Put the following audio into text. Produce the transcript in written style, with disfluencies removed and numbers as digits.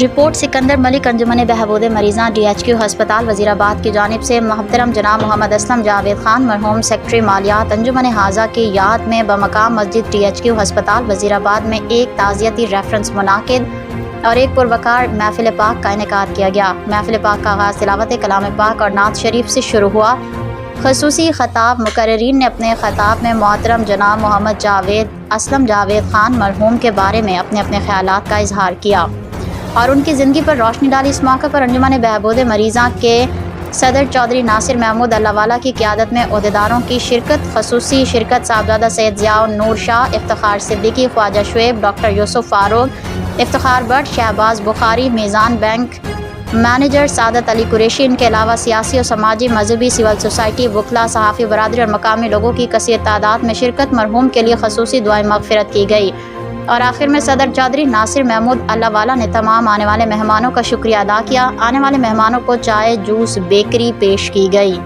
Report Sikandar ملک انجمن بہبود مریضاں DHQ ہسپتال وزیرآباد کی جانب سے محترم جناب محمد اسلم جاوید خان مرحوم سیکرٹری مالیات انجمن ہاضہ کی یاد میں بمقام مسجد DHQ ہسپتال وزیرآباد میں ایک تعزیتی ریفرنس منعقد اور ایک پروقار محفل پاک کا انعقاد کیا گیا۔ محفل پاک کا آغاز تلاوت کلام پاک اور نعت شریف سے شروع ہوا۔ خصوصی خطاب مقررین نے اپنے خطاب میں محترم جناب محمد اسلم جاوید خان مرحوم کے بارے میں اپنے خیالات کا اظہار کیا اور ان کی زندگی پر روشنی ڈالی۔ اس موقع پر انجمن بہبود مریضاں کے صدر چودھری ناصر محمود اللہ والا کی قیادت میں عہدیداروں کی شرکت، خصوصی شرکت صاحبزادہ Syed Zia ul Noor Shah, Iftikhar Siddiqui, Khawaja Shoaib, doctor Yousuf Farooq, Iftikhar Butt, Shahbaz Bukhari, Meezan bank manager سعادت علی قریشی، ان کے علاوہ سیاسی اور سماجی، مذہبی، سول سوسائٹی، وکلاء، صحافی برادری اور مقامی لوگوں کی کثیر تعداد میں شرکت۔ مرحوم کے لیے خصوصی دعائیں مغفرت کی گئی اور آخر میں صدر چودھری ناصر محمود اللہ والا نے تمام آنے والے مہمانوں کا شکریہ ادا کیا۔ آنے والے مہمانوں کو چائے، جوس، بیکری پیش کی گئی۔